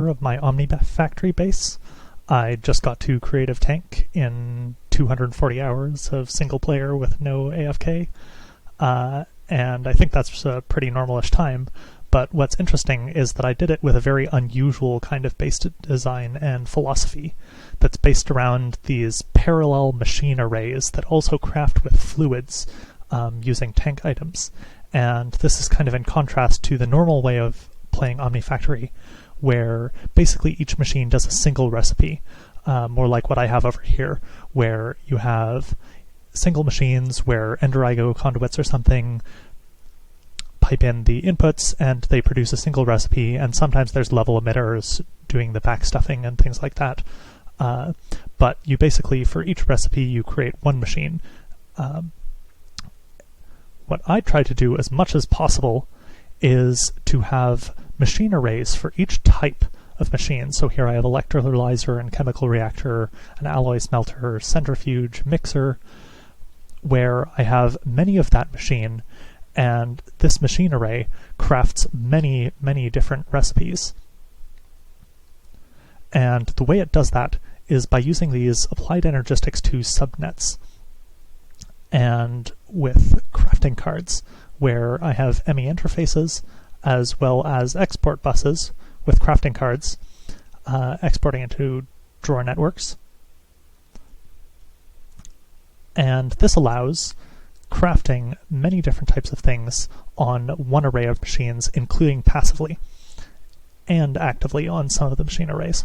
of my Omnifactory base. I just got to Creative Tank in 240 hours of single player with no AFK, and I think that's a pretty normalish time. But what's interesting is that I did it with a very unusual kind of base design and philosophy that's based around these parallel machine arrays that also craft with fluids using tank items. And this is kind of in contrast to the normal way of playing Omnifactory, where basically each machine does a single recipe, more like what I have over here, where you have single machines where Enderigo conduits or something pipe in the inputs and they produce a single recipe, and sometimes there's level emitters doing the backstuffing and things like that. But you basically, for each recipe, you create one machine. What I try to do as much as possible is to have machine arrays for each type of machine. So here I have electrolyzer and chemical reactor, an alloy smelter, centrifuge, mixer, where I have many of that machine, and this machine array crafts many, many different recipes. And the way it does that is by using these applied energistics to subnets, and with crafting cards, where I have ME interfaces as well as export buses with crafting cards, exporting into drawer networks. And this allows crafting many different types of things on one array of machines, including passively and actively on some of the machine arrays.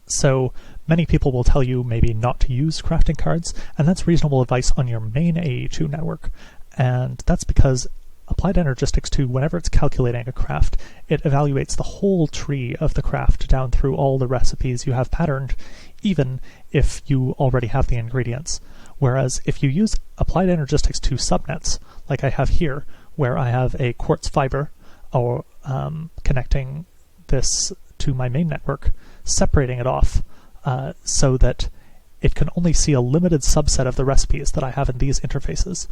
So many people will tell you maybe not to use crafting cards, and that's reasonable advice on your main AE2 network. And that's because applied energistics 2, whenever it's calculating a craft, it evaluates the whole tree of the craft down through all the recipes you have patterned, even if you already have the ingredients. Whereas if you use applied energistics to subnets, like I have here, where I have a quartz fiber or connecting this to my main network, separating it off so that it can only see a limited subset of the recipes that I have in these interfaces.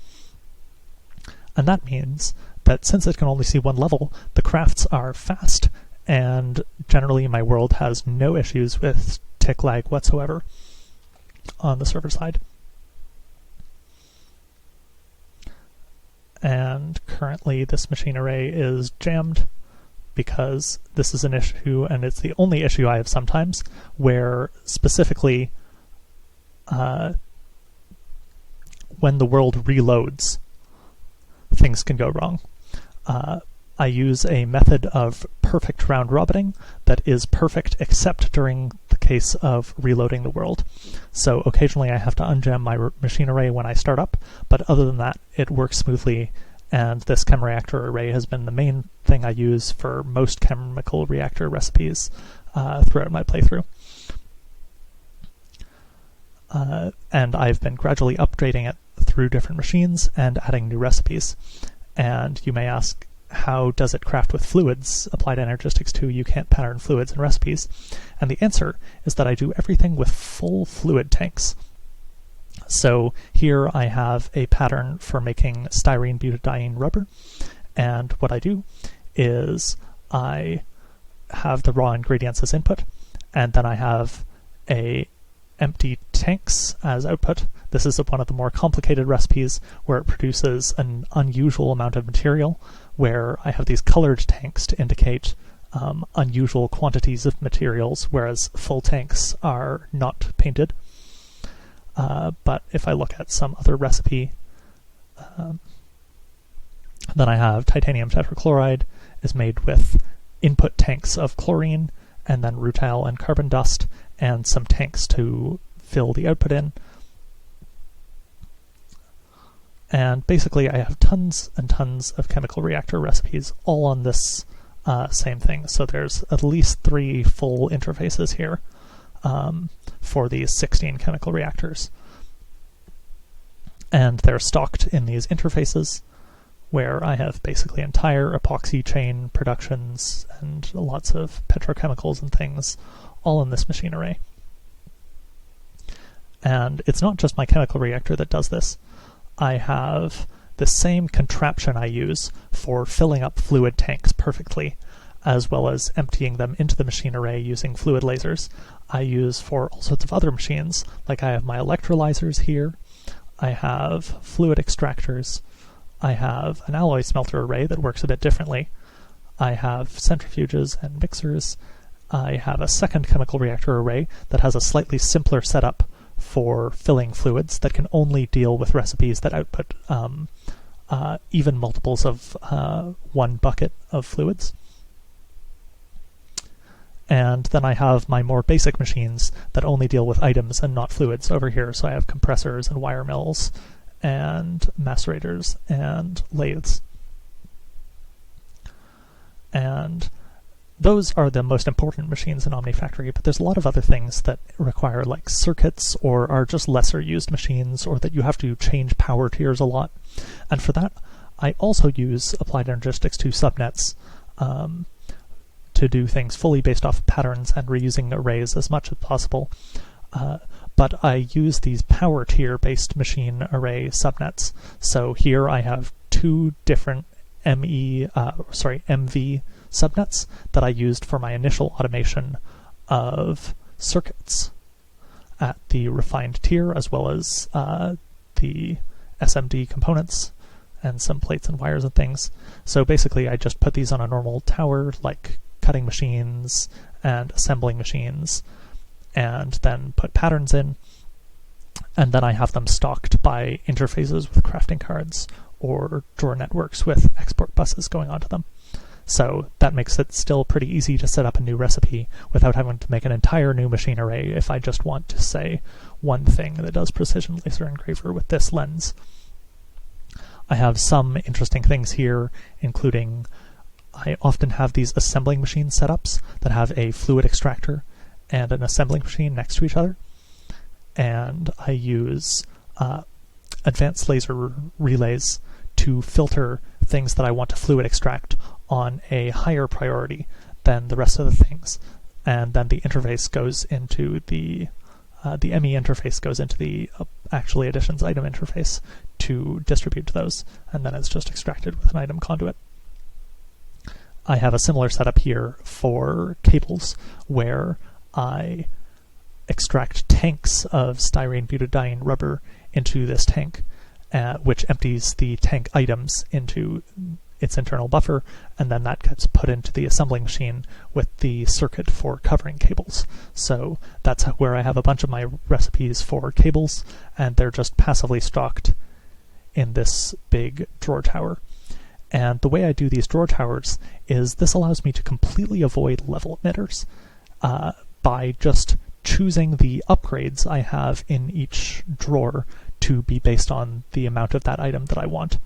And that means that since it can only see one level, the crafts are fast, and generally my world has no issues with tick lag whatsoever on the server side. And currently this machine array is jammed because this is an issue, and it's the only issue I have sometimes, where specifically when the world reloads, things can go wrong. I use a method of perfect round robining that is perfect except during the case of reloading the world. So occasionally I have to unjam my machine array when I start up, but other than that, it works smoothly, and this chem reactor array has been the main thing I use for most chemical reactor recipes throughout my playthrough. And I've been gradually upgrading it through different machines and adding new recipes. And you may ask, how does it craft with fluids? Applied energistics 2, you can't pattern fluids in recipes. And the answer is that I do everything with full fluid tanks. So here I have a pattern for making styrene butadiene rubber, and what I do is I have the raw ingredients as input, and then I have a empty tanks as output. This is one of the more complicated recipes where it produces an unusual amount of material, where I have these colored tanks to indicate unusual quantities of materials, whereas full tanks are not painted. But if I look at some other recipe, then I have titanium tetrachloride is made with input tanks of chlorine, and then rutile and carbon dust, and some tanks to fill the output in. And basically I have tons and tons of chemical reactor recipes all on this same thing. So there's at least 3 full interfaces here for these 16 chemical reactors. And they're stocked in these interfaces, where I have basically entire epoxy chain productions and lots of petrochemicals and things all in this machine array. And it's not just my chemical reactor that does this. I have the same contraption I use for filling up fluid tanks perfectly. as well as emptying them into the machine array using fluid lasers. I use for all sorts of other machines, like I have my electrolyzers here, I have fluid extractors, I have an alloy smelter array that works a bit differently, I have centrifuges and mixers, I have a second chemical reactor array that has a slightly simpler setup for filling fluids that can only deal with recipes that output even multiples of one bucket of fluids. And then I have my more basic machines that only deal with items and not fluids over here. So I have compressors and wire mills and macerators and lathes. And those are the most important machines in Omnifactory, but there's a lot of other things that require like circuits or are just lesser used machines or that you have to change power tiers a lot. And for that, I also use Applied Energistics 2 subnets to do things fully based off patterns and reusing arrays as much as possible. But I use these power tier based machine array subnets. So here I have two different MV subnets that I used for my initial automation of circuits at the refined tier, as well as the SMD components and some plates and wires and things. So basically I just put these on a normal tower, like cutting machines and assembling machines, and then put patterns in, and then I have them stocked by interfaces with crafting cards or drawer networks with export buses going onto them. So that makes it still pretty easy to set up a new recipe without having to make an entire new machine array if I just want to say one thing that does precision laser engraver with this lens. I have some interesting things here, including I often have these assembling machine setups that have a fluid extractor and an assembling machine next to each other. And I use advanced laser relays to filter things that I want to fluid extract on a higher priority than the rest of the things. And then the interface goes into the ME interface goes into the actually additions item interface to distribute to those, and then it's just extracted with an item conduit. I have a similar setup here for cables, where I extract tanks of styrene butadiene rubber into this tank, which empties the tank items into its internal buffer, and then that gets put into the assembling machine with the circuit for covering cables. So that's where I have a bunch of my recipes for cables, and they're just passively stocked in this big drawer tower. And the way I do these drawer towers is this allows me to completely avoid level emitters by just choosing the upgrades I have in each drawer to be based on the amount of that item that I want.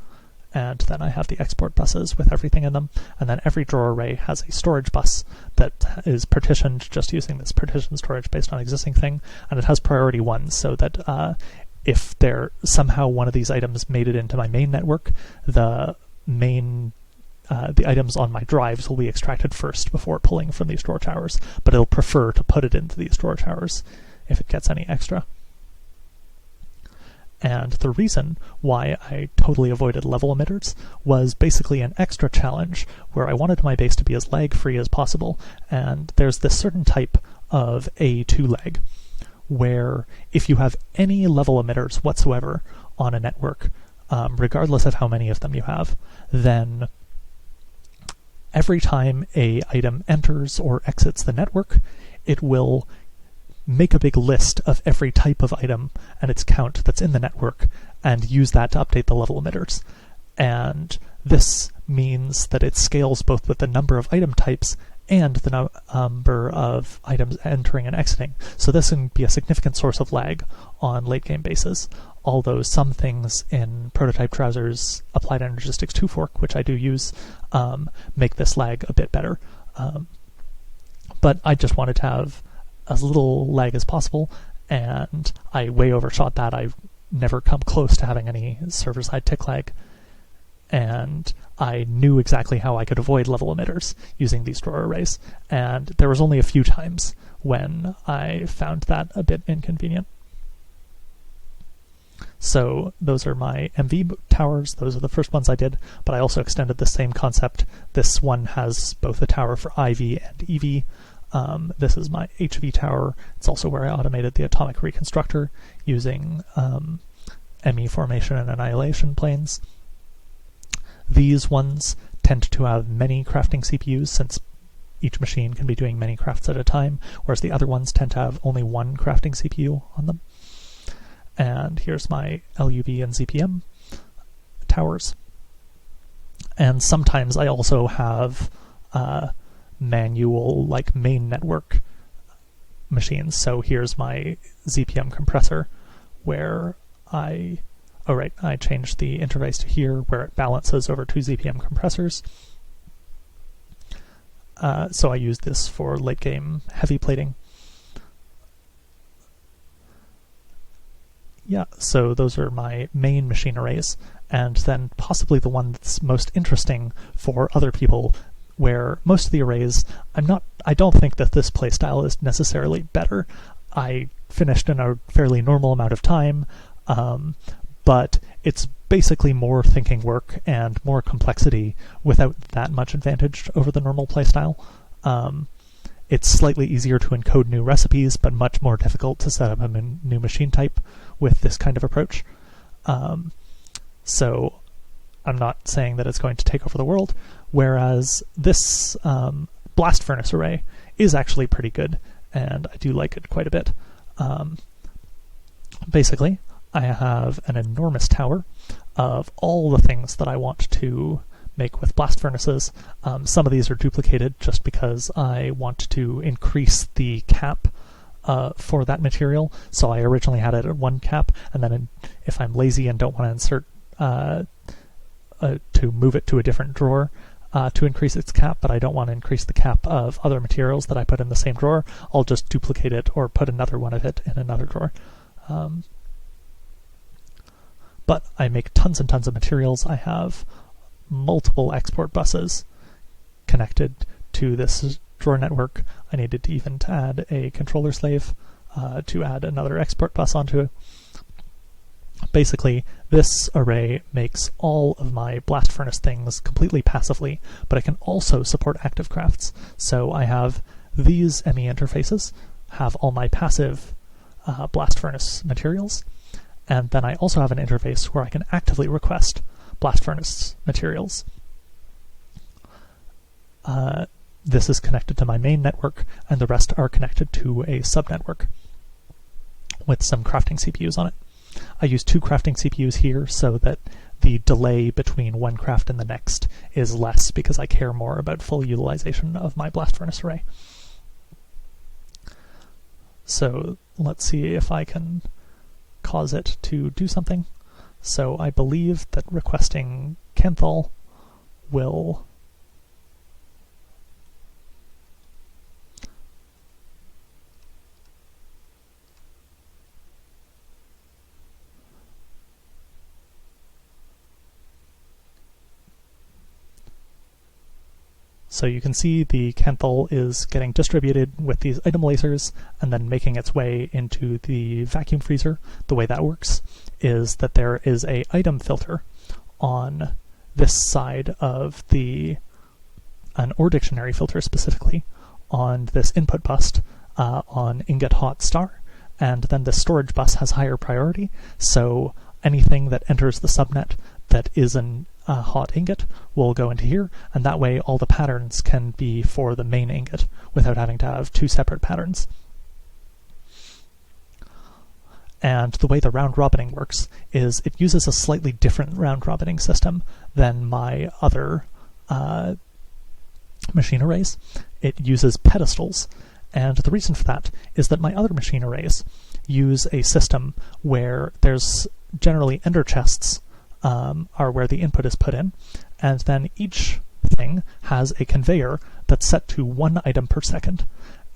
And then I have the export buses with everything in them, and then every drawer array has a storage bus that is partitioned just using this partition storage based on existing thing, and it has priority 1, so that if there somehow one of these items made it into my main network, the items on my drives will be extracted first before pulling from these drawer towers, but it'll prefer to put it into these drawer towers if it gets any extra. And the reason why I totally avoided level emitters was basically an extra challenge where I wanted my base to be as lag-free as possible, and there's this certain type of A2 lag where if you have any level emitters whatsoever on a network, regardless of how many of them you have, then every time a item enters or exits the network, it will make a big list of every type of item and its count that's in the network and use that to update the level emitters. And this means that it scales both with the number of item types and the number of items entering and exiting. So this can be a significant source of lag on late-game bases, although some things in Prototype Trousers' Applied Energistics 2 fork, which I do use, make this lag a bit better. But I just wanted to have as little lag as possible, and I way overshot that. I've never come close to having any server-side tick lag, and I knew exactly how I could avoid level emitters using these drawer arrays, and there was only a few times when I found that a bit inconvenient. So those are my MV towers. Those are the first ones I did, but I also extended the same concept. This one has both a tower for IV and EV. This is my HV tower. It's also where I automated the atomic reconstructor using ME formation and annihilation planes. These ones tend to have many crafting CPUs, since each machine can be doing many crafts at a time, whereas the other ones tend to have only one crafting CPU on them. And here's my LUV and ZPM towers. And sometimes I also have manual, like, main network machines. So here's my ZPM compressor, where I changed the interface to here, where it balances over 2 ZPM compressors. So I use this for late game heavy plating. Yeah, so those are my main machine arrays, and then possibly the one that's most interesting for other people, where most of the arrays, I don't think that this playstyle is necessarily better. I finished in a fairly normal amount of time, but it's basically more thinking work and more complexity without that much advantage over the normal playstyle. It's slightly easier to encode new recipes, but much more difficult to set up a new machine type with this kind of approach. So I'm not saying that it's going to take over the world, whereas this blast furnace array is actually pretty good, and I do like it quite a bit. Basically, I have an enormous tower of all the things that I want to make with blast furnaces. Some of these are duplicated just because I want to increase the cap for that material. So I originally had it at 1 cap, and then if I'm lazy and don't want to insert to move it to a different drawer to increase its cap, but I don't want to increase the cap of other materials that I put in the same drawer, I'll just duplicate it or put another one of it in another drawer. But I make tons and tons of materials. I have multiple export buses connected to this drawer network. I needed to even add a controller slave to add another export bus onto it. Basically, this array makes all of my blast furnace things completely passively, but I can also support active crafts. So I have these ME interfaces, have all my passive blast furnace materials, and then I also have an interface where I can actively request blast furnace materials. This is connected to my main network, and the rest are connected to a subnetwork with some crafting CPUs on it. I use 2 crafting CPUs here so that the delay between one craft and the next is less, because I care more about full utilization of my blast furnace array. So let's see if I can cause it to do something. So I believe that requesting Canthal will So you can see the Canthal is getting distributed with these item lasers and then making its way into the vacuum freezer. The way that works is that there is a item filter on this side of an OR dictionary filter specifically, on this input bus on ingot hot star, and then the storage bus has higher priority, so anything that enters the subnet that is an hot ingot will go into here, and that way all the patterns can be for the main ingot without having to have 2 separate patterns. And the way the round-robining works is it uses a slightly different round-robining system than my other machine arrays. It uses pedestals, and the reason for that is that my other machine arrays use a system where there's generally ender chests are where the input is put in, and then each thing has a conveyor that's set to 1 item per second.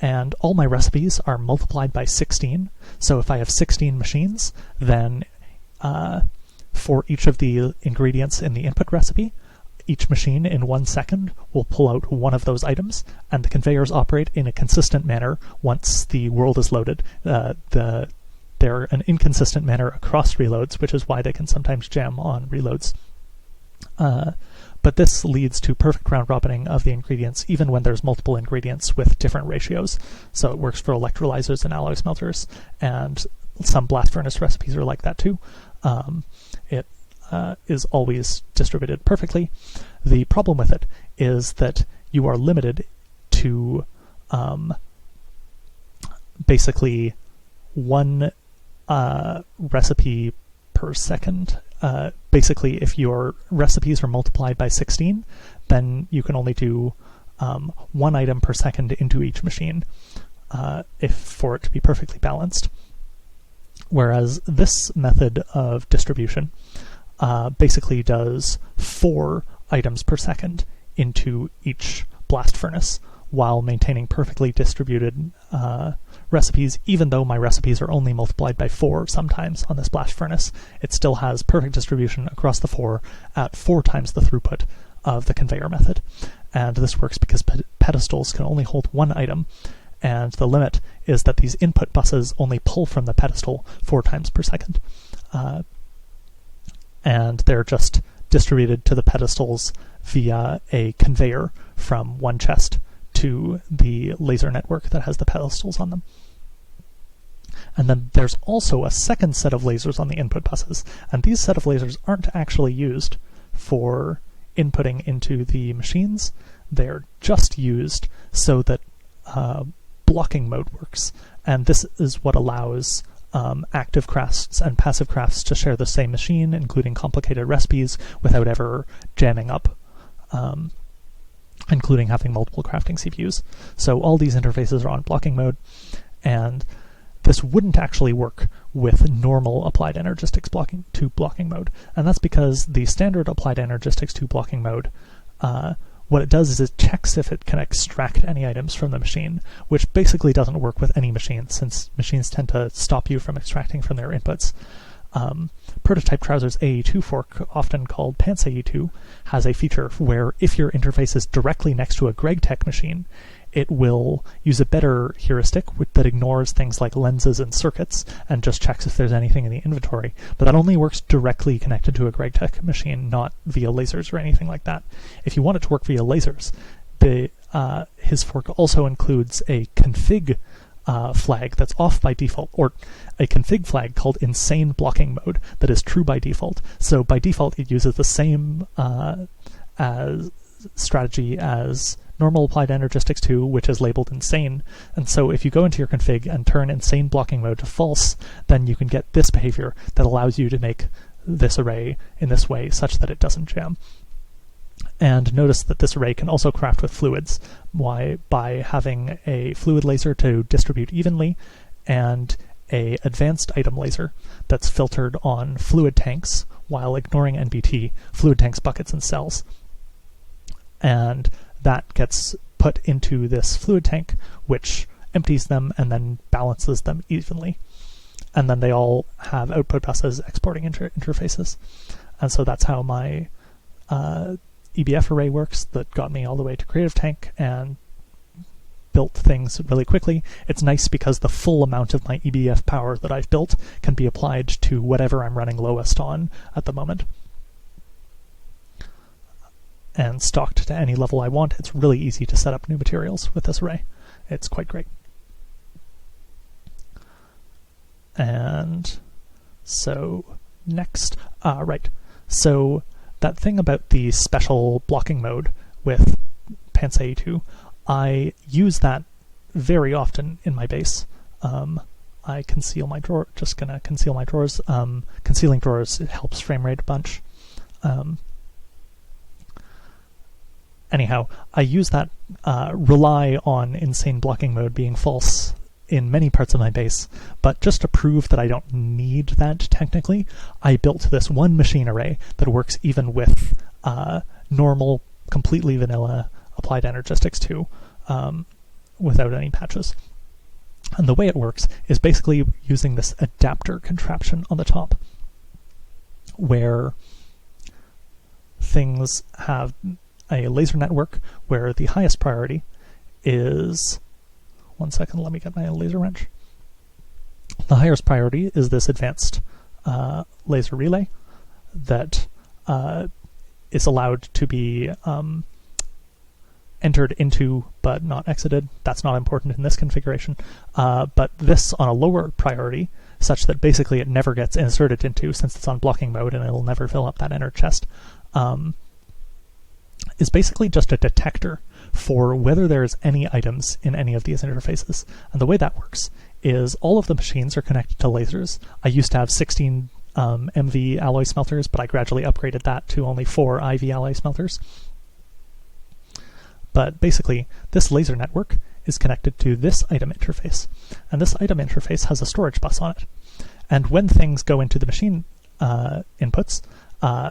And all my recipes are multiplied by 16, so if I have 16 machines, then for each of the ingredients in the input recipe, each machine in 1 second will pull out one of those items, and the conveyors operate in a consistent manner once the world is loaded. The they're an inconsistent manner across reloads, which is why they can sometimes jam on reloads. But this leads to perfect round-robining of the ingredients, even when there's multiple ingredients with different ratios. So it works for electrolyzers and alloy smelters, and some blast furnace recipes are like that too. It is always distributed perfectly. The problem with it is that you are limited to basically one recipe per second. Basically, if your recipes are multiplied by 16, then you can only do one item per second into each machine for it to be perfectly balanced. Whereas this method of distribution basically does 4 items per second into each blast furnace, while maintaining perfectly distributed recipes. Even though my recipes are only multiplied by 4 sometimes on this blast furnace, it still has perfect distribution across the 4 at 4 times the throughput of the conveyor method. And this works because pedestals can only hold 1 item, and the limit is that these input buses only pull from the pedestal 4 times per second. And they're just distributed to the pedestals via a conveyor from one chest to the laser network that has the pedestals on them. And then there's also a second set of lasers on the input buses, and these set of lasers aren't actually used for inputting into the machines. They're just used so that blocking mode works, and this is what allows active crafts and passive crafts to share the same machine, including complicated recipes, without ever jamming up, including having multiple crafting CPUs. So all these interfaces are on blocking mode, and this wouldn't actually work with normal applied energistics blocking mode, and that's because the standard applied energistics 2 blocking mode, what it does is it checks if it can extract any items from the machine, which basically doesn't work with any machine, since machines tend to stop you from extracting from their inputs. Prototype Trousers AE2 fork, often called Pants AE2, has a feature where if your interface is directly next to a GregTech machine, it will use a better heuristic that ignores things like lenses and circuits and just checks if there's anything in the inventory. But that only works directly connected to a GregTech machine, not via lasers or anything like that. If you want it to work via lasers, his fork also includes a config flag that's off by default, or a config flag called insane blocking mode that is true by default. So by default, it uses the same strategy as normal applied energistics 2, which is labeled insane. And so if you go into your config and turn insane blocking mode to false, then you can get this behavior that allows you to make this array in this way such that it doesn't jam. And notice that this array can also craft with fluids by having a fluid laser to distribute evenly and a advanced item laser that's filtered on fluid tanks while ignoring NBT, fluid tanks, buckets, and cells. And that gets put into this fluid tank, which empties them and then balances them evenly. And then they all have output buses exporting interfaces. And so that's how my EBF array works that got me all the way to Creative Tank and built things really quickly. It's nice because the full amount of my EBF power that I've built can be applied to whatever I'm running lowest on at the moment, and stocked to any level I want. It's really easy to set up new materials with this array. It's quite great. And so next, so that thing about the special blocking mode with Pants AE2, I use that very often in my base. I conceal my drawer, just gonna conceal my drawers. Concealing drawers, it helps frame rate a bunch. Anyhow, I use that, rely on insane blocking mode being false in many parts of my base, but just to prove that I don't need that technically, I built this one machine array that works even with normal, completely vanilla applied energistics 2 without any patches. And the way it works is basically using this adapter contraption on the top, where things have a laser network where the highest priority is, one second, let me get my laser wrench. The highest priority is this advanced laser relay that is allowed to be entered into but not exited. That's not important in this configuration. But this on a lower priority, such that basically it never gets inserted into since it's on blocking mode and it'll never fill up that inner chest, is basically just a detector for whether there's any items in any of these interfaces. And the way that works is all of the machines are connected to lasers. I used to have 16 MV alloy smelters, but I gradually upgraded that to only 4 IV alloy smelters. But basically, this laser network is connected to this item interface, and this item interface has a storage bus on it. And when things go into the machine inputs,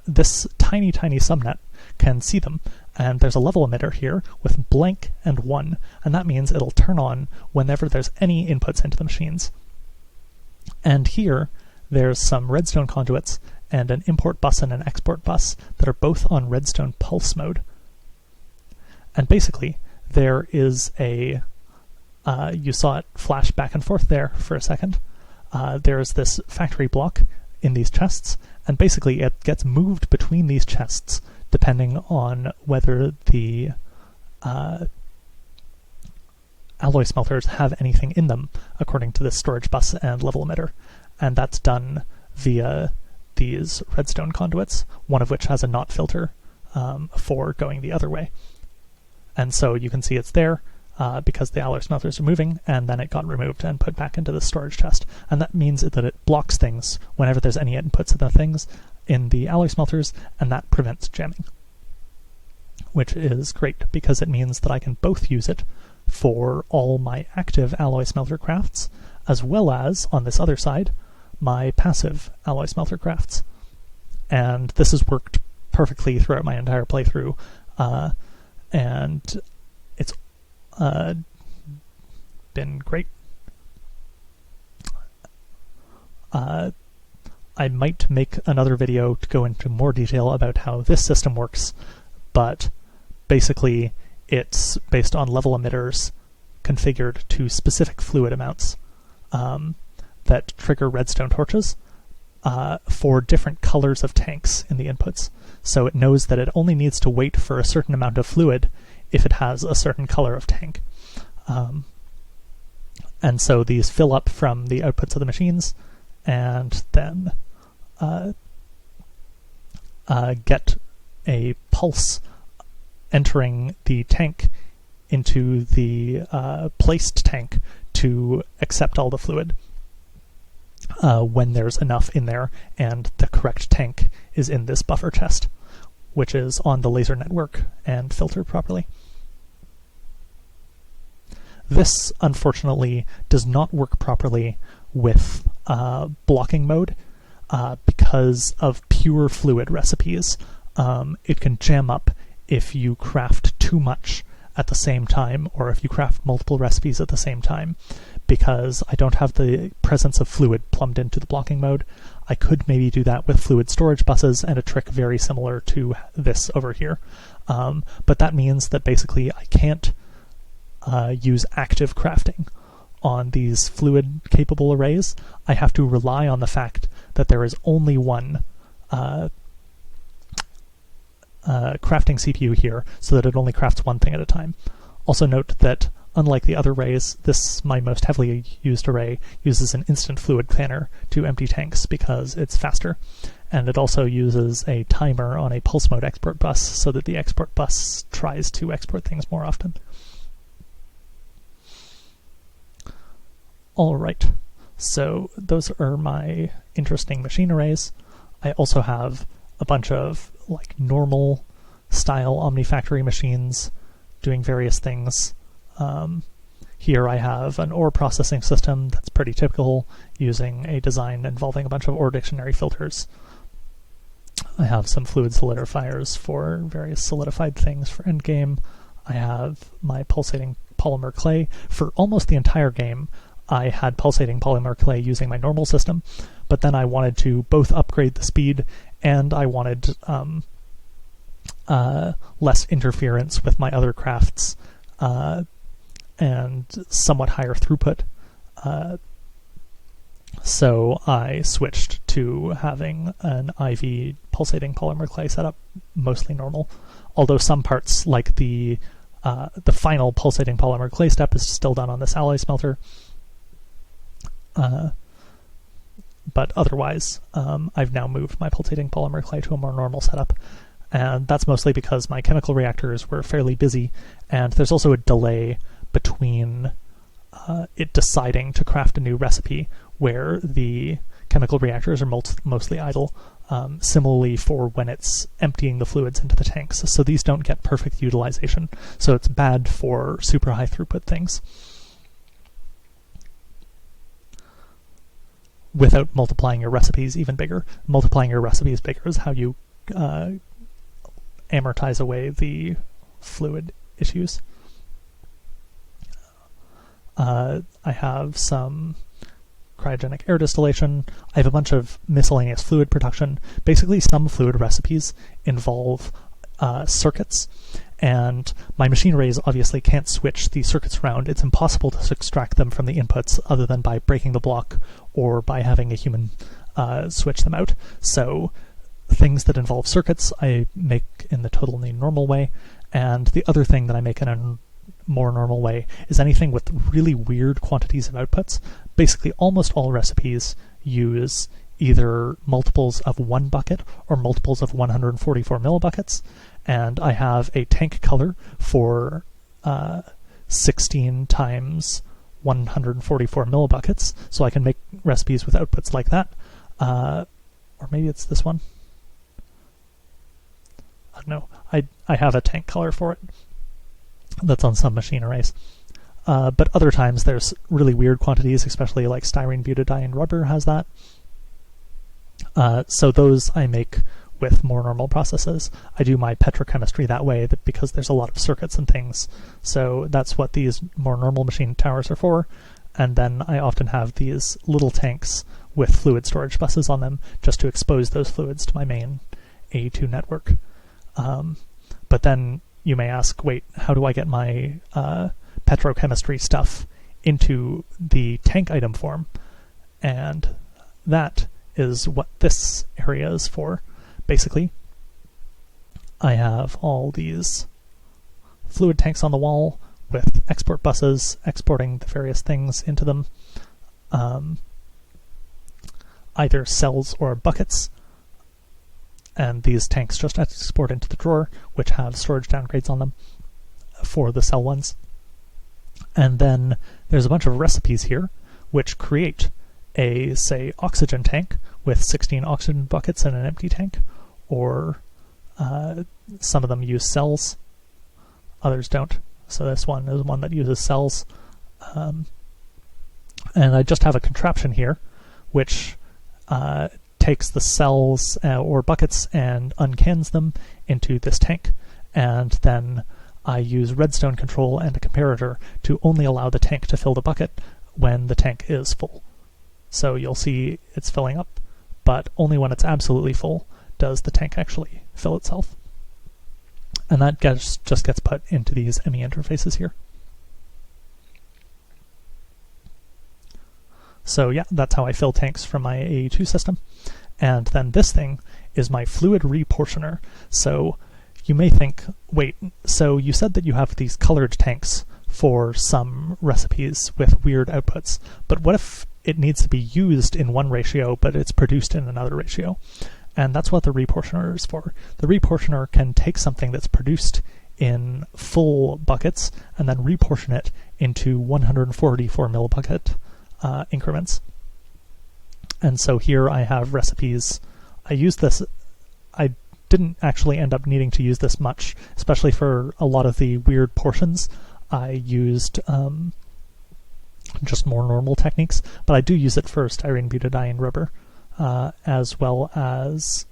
this tiny subnet can see them, and there's a level emitter here with blank and 1, and that means it'll turn on whenever there's any inputs into the machines. And here, there's some redstone conduits and an import bus and an export bus that are both on redstone pulse mode. And basically, there is a, you saw it flash back and forth there for a second. There's this factory block in these chests, and basically it gets moved between these chests depending on whether the alloy smelters have anything in them, according to this storage bus and level emitter. And that's done via these redstone conduits, one of which has a NOT filter for going the other way. And so you can see it's there because the alloy smelters are moving, and then it got removed and put back into the storage chest. And that means that it blocks things whenever there's any inputs of the things in the alloy smelters, and that prevents jamming, which is great because it means that I can both use it for all my active alloy smelter crafts, as well as, on this other side, my passive alloy smelter crafts. And this has worked perfectly throughout my entire playthrough, and it's been great. I might make another video to go into more detail about how this system works, but basically it's based on level emitters configured to specific fluid amounts that trigger redstone torches for different colors of tanks in the inputs. So it knows that it only needs to wait for a certain amount of fluid if it has a certain color of tank. And so these fill up from the outputs of the machines and then get a pulse entering the tank into the placed tank to accept all the fluid when there's enough in there and the correct tank is in this buffer chest, which is on the laser network and filtered properly. This, unfortunately, does not work properly with blocking mode because of pure fluid recipes. It can jam up if you craft too much at the same time, or if you craft multiple recipes at the same time, because I don't have the presence of fluid plumbed into the blocking mode. I could maybe do that with fluid storage buses and a trick very similar to this over here. But that means that basically I can't use active crafting on these fluid-capable arrays. I have to rely on the fact that there is only one crafting CPU here, so that it only crafts one thing at a time. Also note that, unlike the other arrays, this, my most heavily used array, uses an instant fluid canner to empty tanks because it's faster. And it also uses a timer on a pulse mode export bus so that the export bus tries to export things more often. Alright, so those are my interesting machine arrays. I also have a bunch of like normal style Omnifactory machines doing various things. Here I have an ore processing system that's pretty typical, using a design involving a bunch of ore dictionary filters. I have some fluid solidifiers for various solidified things for endgame. I have my pulsating polymer clay. For almost the entire game, I had pulsating polymer clay using my normal system, but then I wanted to both upgrade the speed and I wanted less interference with my other crafts and somewhat higher throughput. So I switched to having an IV pulsating polymer clay setup, mostly normal. Although some parts, like the final pulsating polymer clay step, is still done on this alloy smelter. But otherwise, I've now moved my pulsating polymer clay to a more normal setup. And that's mostly because my chemical reactors were fairly busy, and there's also a delay between it deciding to craft a new recipe where the chemical reactors are mostly idle, similarly for when it's emptying the fluids into the tanks. So these don't get perfect utilization, so it's bad for super high throughput things. Without multiplying your recipes even bigger. Multiplying your recipes bigger is how you amortize away the fluid issues. I have some cryogenic air distillation. I have a bunch of miscellaneous fluid production. Basically, some fluid recipes involve circuits, and my machine arrays obviously can't switch the circuits around. It's impossible to extract them from the inputs other than by breaking the block or by having a human switch them out. So things that involve circuits I make in the totally normal way, and the other thing that I make in a more normal way is anything with really weird quantities of outputs. Basically, almost all recipes use either multiples of 1 bucket or multiples of 144 millibuckets, and I have a tank color for 16 times 144 millibuckets, so I can make recipes with outputs like that. Or maybe it's this one. No, I have a tank color for it that's on some machine arrays. But other times there's really weird quantities, especially like styrene, butadiene, rubber has that. So those I make with more normal processes. I do my petrochemistry that way because there's a lot of circuits and things. So that's what these more normal machine towers are for. And then I often have these little tanks with fluid storage buses on them just to expose those fluids to my main A2 network. But then you may ask, wait, how do I get my petrochemistry stuff into the tank item form? And that is what this area is for. Basically, I have all these fluid tanks on the wall with export buses exporting the various things into them, either cells or buckets. And these tanks just export into the drawer, which have storage downgrades on them for the cell ones. And then there's a bunch of recipes here, which create a, say, oxygen tank with 16 oxygen buckets and an empty tank, or some of them use cells, others don't. So this one is one that uses cells. And I just have a contraption here, which takes the cells or buckets and uncans them into this tank, and then I use redstone control and a comparator to only allow the tank to fill the bucket when the tank is full. So you'll see it's filling up, but only when it's absolutely full does the tank actually fill itself. And that just gets put into these ME interfaces here. So yeah, that's how I fill tanks from my AE2 system. And then this thing is my fluid reportioner. So you may think, wait, so you said that you have these colored tanks for some recipes with weird outputs, but what if it needs to be used in one ratio, but it's produced in another ratio? And that's what the reportioner is for. The reportioner can take something that's produced in full buckets and then reportion it into 144 millibucket increments. And so here I have recipes. I use this. I didn't actually end up needing to use this much, especially for a lot of the weird portions. I used just more normal techniques, but I do use it for styrene, butadiene, rubber, as well as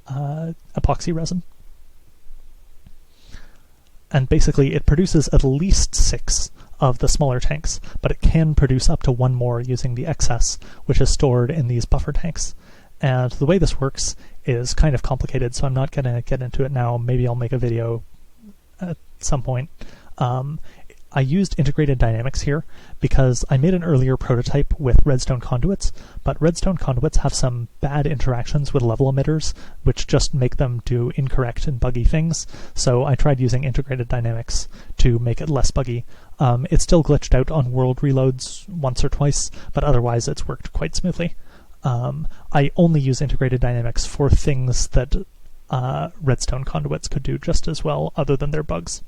epoxy resin. And basically it produces at least 6 of the smaller tanks, but it can produce up to 1 more using the excess, which is stored in these buffer tanks. And the way this works is kind of complicated, so I'm not going to get into it now. Maybe I'll make a video at some point. I used integrated dynamics here because I made an earlier prototype with redstone conduits, but redstone conduits have some bad interactions with level emitters, which just make them do incorrect and buggy things. So I tried using integrated dynamics to make it less buggy. It still glitched out on world reloads once or twice, but otherwise it's worked quite smoothly. I only use integrated dynamics for things that redstone conduits could do just as well, other than their bugs.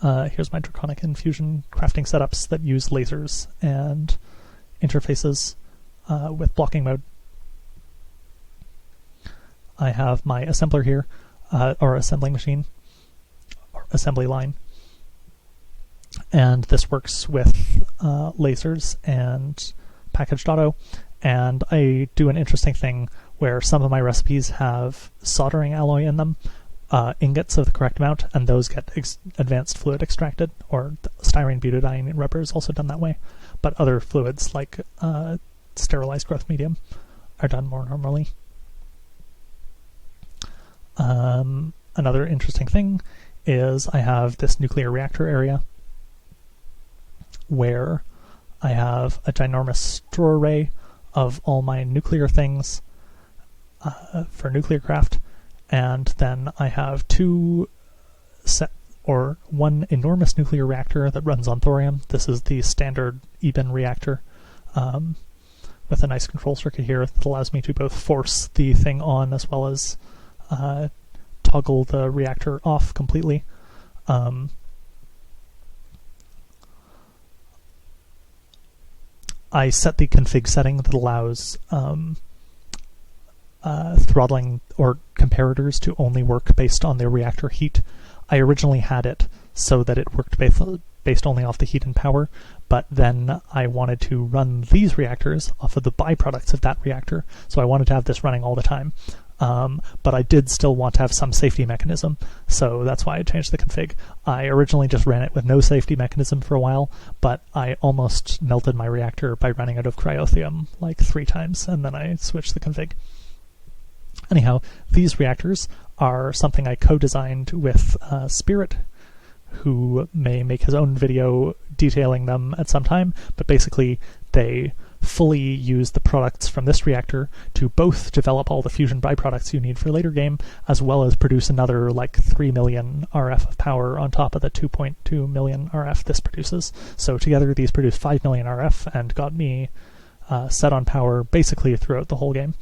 Here's my Draconic and Fusion crafting setups that use lasers and interfaces with blocking mode. I have my assembler here, or assembling machine, or assembly line. And this works with lasers and packaged auto. And I do an interesting thing where some of my recipes have soldering alloy in them, ingots of the correct amount, and those get advanced fluid extracted, or styrene, butadiene, and rubber is also done that way. But other fluids, like sterilized growth medium, are done more normally. Another interesting thing is I have this nuclear reactor area where I have a ginormous store array of all my nuclear things for Nuclearcraft. And then I have one enormous nuclear reactor that runs on thorium. This is the standard EBIN reactor with a nice control circuit here that allows me to both force the thing on as well as toggle the reactor off completely. I set the config setting that allows throttling or comparators to only work based on the reactor heat. I originally had it so that it worked based only off the heat and power, but then I wanted to run these reactors off of the byproducts of that reactor, so I wanted to have this running all the time. But I did still want to have some safety mechanism, so that's why I changed the config. I originally just ran it with no safety mechanism for a while, but I almost melted my reactor by running out of cryothium like 3 times, and then I switched the config. Anyhow, these reactors are something I co-designed with Spirit, who may make his own video detailing them at some time, but basically they fully use the products from this reactor to both develop all the fusion byproducts you need for later game, as well as produce another like 3 million RF of power on top of the 2.2 million RF this produces. So together these produce 5 million RF and got me set on power basically throughout the whole game.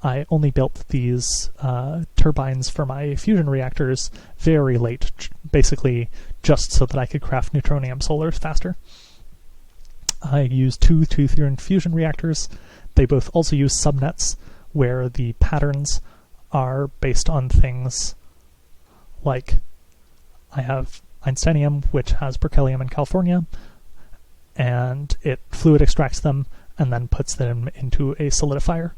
I only built these turbines for my fusion reactors very late, basically just so that I could craft neutronium solars faster. I used 2 deuterium fusion reactors. They both also use subnets, where the patterns are based on things like I have Einsteinium, which has berkelium in California, and it fluid extracts them and then puts them into a solidifier.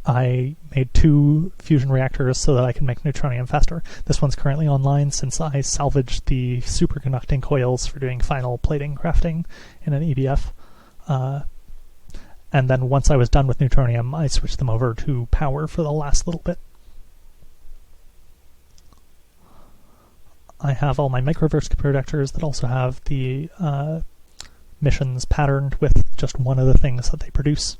I made 2 fusion reactors so that I can make neutronium faster. This one's currently online since I salvaged the superconducting coils for doing final plating crafting in an EBF. And then once I was done with neutronium, I switched them over to power for the last little bit. I have all my microverse productors that also have the missions patterned with just one of the things that they produce.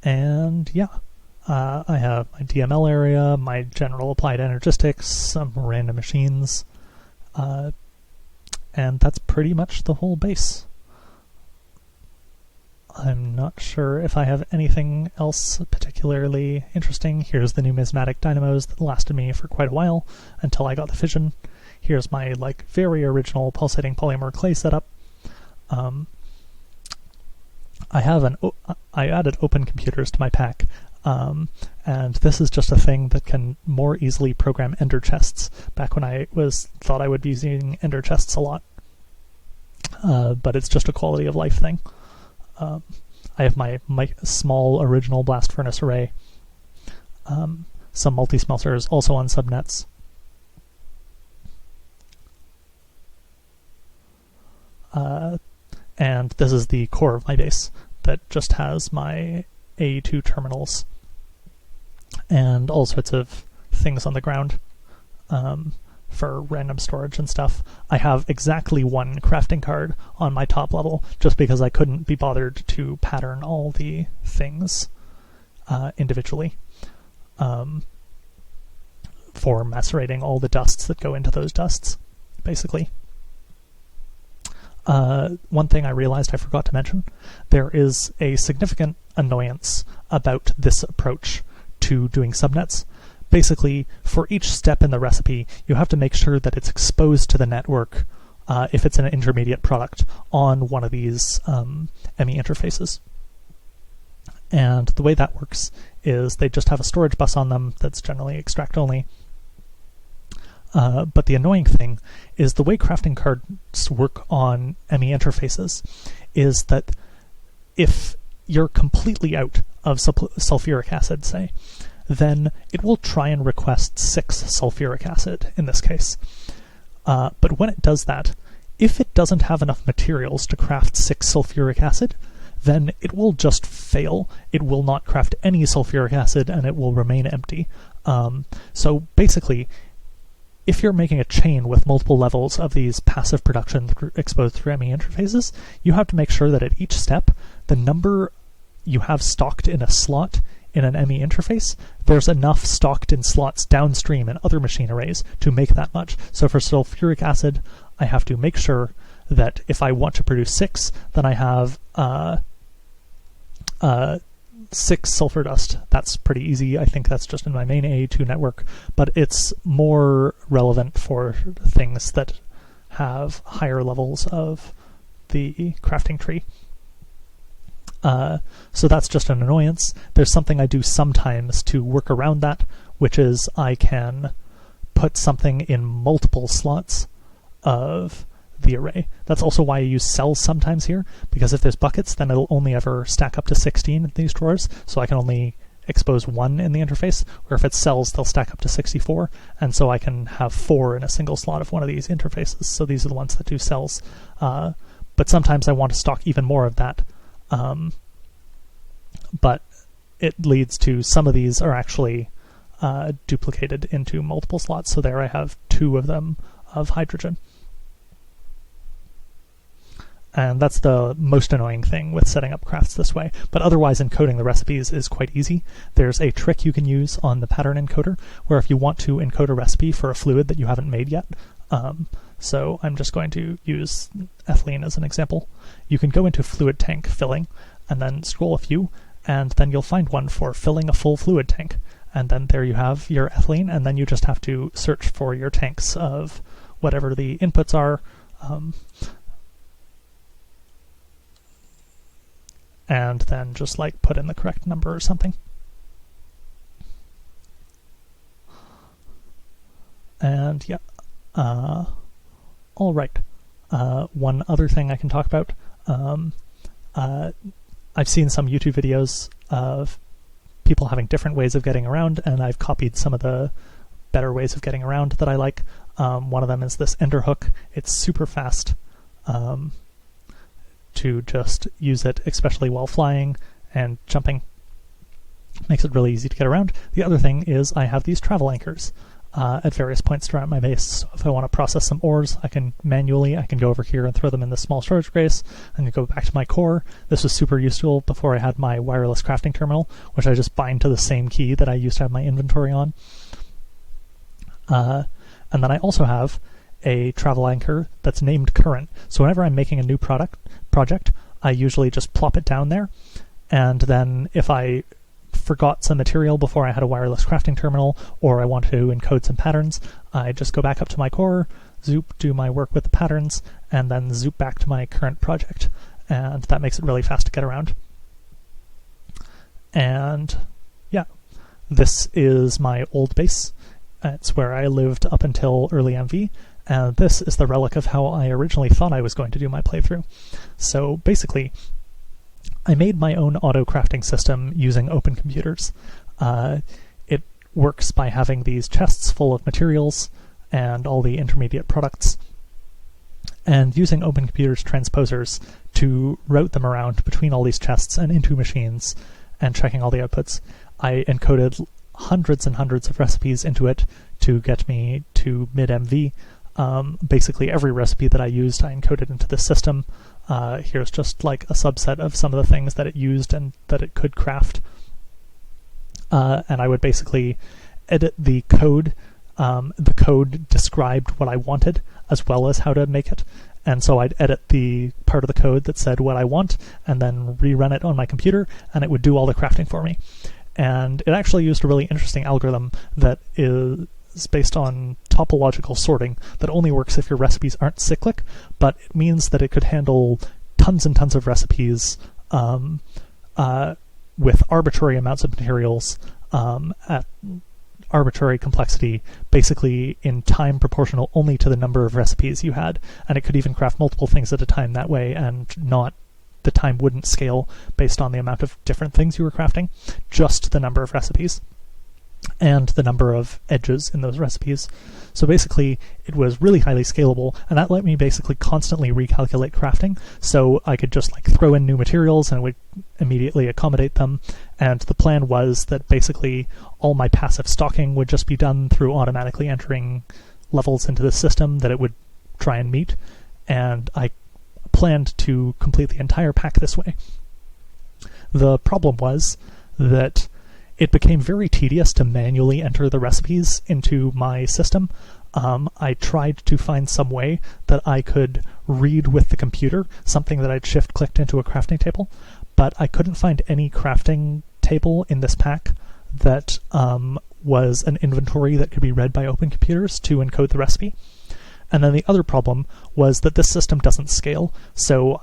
And yeah, I have my DML area, my general applied energistics, some random machines, and that's pretty much the whole base. I'm not sure if I have anything else particularly interesting. Here's the numismatic dynamos that lasted me for quite a while until I got the fission. Here's my like very original pulsating polymer clay setup. I added OpenComputers to my pack, and this is just a thing that can more easily program ender chests. Back when I thought I would be using ender chests a lot, but it's just a quality of life thing. I have my small original blast furnace array, some multi-smelters also on subnets. And this is the core of my base that just has my A2 terminals and all sorts of things on the ground. for random storage and stuff. I have exactly one crafting card on my top level, just because I couldn't be bothered to pattern all the things individually for macerating all the dusts that go into those dusts, basically. One thing I realized I forgot to mention, there is a significant annoyance about this approach to doing subnets. Basically, for each step in the recipe, you have to make sure that it's exposed to the network, if it's an intermediate product, on one of these ME interfaces. And the way that works is they just have a storage bus on them that's generally extract only. But the annoying thing is the way crafting cards work on ME interfaces is that if you're completely out of sulfuric acid, say, then it will try and request 6 sulfuric acid in this case. But when it does that, if it doesn't have enough materials to craft 6 sulfuric acid, then it will just fail. It will not craft any sulfuric acid and it will remain empty. So basically, if you're making a chain with multiple levels of these passive production exposed through ME interfaces, you have to make sure that at each step, the number you have stocked in a slot in an ME interface, there's enough stocked in slots downstream in other machine arrays to make that much. So for sulfuric acid, I have to make sure that if I want to produce 6, then I have 6 sulfur dust. That's pretty easy. I think that's just in my main A2 network, but it's more relevant for things that have higher levels of the crafting tree. So that's just an annoyance. There's something I do sometimes to work around that, which is I can put something in multiple slots of the array. That's also why I use cells sometimes here, because if there's buckets, then it'll only ever stack up to 16 in these drawers, so I can only expose 1 in the interface, or if it's cells, they'll stack up to 64, and so I can have 4 in a single slot of one of these interfaces. So these are the ones that do cells. But sometimes I want to stock even more of that. But it leads to some of these are actually duplicated into multiple slots. So there I have 2 of them of hydrogen. And that's the most annoying thing with setting up crafts this way. But otherwise, encoding the recipes is quite easy. There's a trick you can use on the pattern encoder, where if you want to encode a recipe for a fluid that you haven't made yet, so I'm just going to use ethylene as an example. You can go into fluid tank filling, and then scroll a few, and then you'll find one for filling a full fluid tank. And then there you have your ethylene, and then you just have to search for your tanks of whatever the inputs are, and then just like put in the correct number or something. And yeah, all right. One other thing I can talk about, I've seen some YouTube videos of people having different ways of getting around, and I've copied some of the better ways of getting around that I like. One of them is this ender hook. It's super fast to just use it, especially while flying and jumping. Makes it really easy to get around. The other thing is I have these travel anchors at various points throughout my base. So if I want to process some ores, I can go over here and throw them in the small storage space. I'm going to go back to my core. This was super useful before I had my wireless crafting terminal, which I just bind to the same key that I used to have my inventory on. And then I also have a travel anchor that's named current. So whenever I'm making a new project, I usually just plop it down there. And then if I forgot some material before I had a wireless crafting terminal, or I want to encode some patterns, I just go back up to my core, zoop, do my work with the patterns, and then zoop back to my current project. And that makes it really fast to get around. And yeah, this is my old base. It's where I lived up until early MV. And this is the relic of how I originally thought I was going to do my playthrough. So basically, I made my own auto-crafting system using OpenComputers. It works by having these chests full of materials and all the intermediate products, and using OpenComputers transposers to route them around between all these chests and into machines, and checking all the outputs. I encoded hundreds and hundreds of recipes into it to get me to mid-MV. Basically every recipe that I used, I encoded into the system. Here's just like a subset of some of the things that it used and that it could craft. And I would basically edit the code. The code described what I wanted as well as how to make it. And so I'd edit the part of the code that said what I want and then rerun it on my computer, and it would do all the crafting for me. And it actually used a really interesting algorithm that is based on topological sorting that only works if your recipes aren't cyclic, but it means that it could handle tons and tons of recipes with arbitrary amounts of materials at arbitrary complexity, basically in time proportional only to the number of recipes you had. And it could even craft multiple things at a time that way, and the time wouldn't scale based on the amount of different things you were crafting, just the number of recipes and the number of edges in those recipes. So basically it was really highly scalable, and that let me basically constantly recalculate crafting. So I could just like throw in new materials and it would immediately accommodate them. And the plan was that basically all my passive stocking would just be done through automatically entering levels into the system that it would try and meet. And I planned to complete the entire pack this way. The problem was that it became very tedious to manually enter the recipes into my system. I tried to find some way that I could read with the computer, something that I'd shift-clicked into a crafting table, but I couldn't find any crafting table in this pack that was an inventory that could be read by OpenComputers to encode the recipe. And then the other problem was that this system doesn't scale, so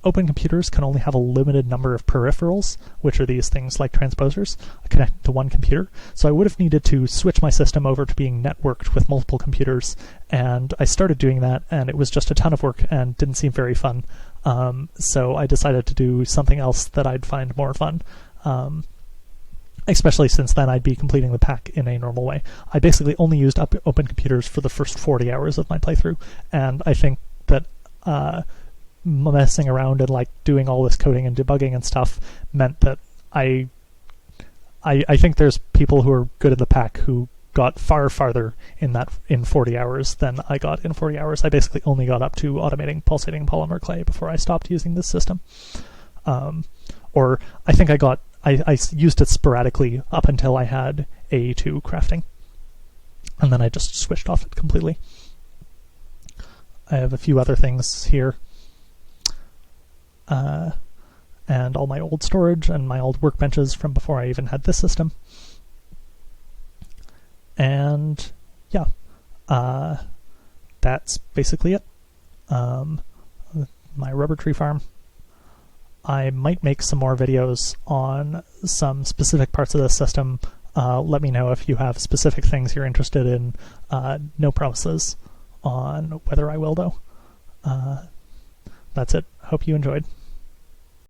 OpenComputers can only have a limited number of peripherals, which are these things like transposers, connected to one computer. So I would have needed to switch my system over to being networked with multiple computers, and I started doing that, and it was just a ton of work and didn't seem very fun. So I decided to do something else that I'd find more fun, especially since then I'd be completing the pack in a normal way. I basically only used OpenComputers for the first 40 hours of my playthrough, and I think that messing around and like doing all this coding and debugging and stuff meant that I think there's people who are good at the pack who got far farther in 40 hours than I got in 40 hours. I basically only got up to automating pulsating polymer clay before I stopped using this system. Or I think I used it sporadically up until I had A2 crafting, and then I just switched off it completely. I have a few other things here. And all my old storage and my old workbenches from before I even had this system. And yeah, that's basically it. My rubber tree farm. I might make some more videos on some specific parts of the system. Let me know if you have specific things you're interested in. No promises on whether I will, though. That's it. Hope you enjoyed.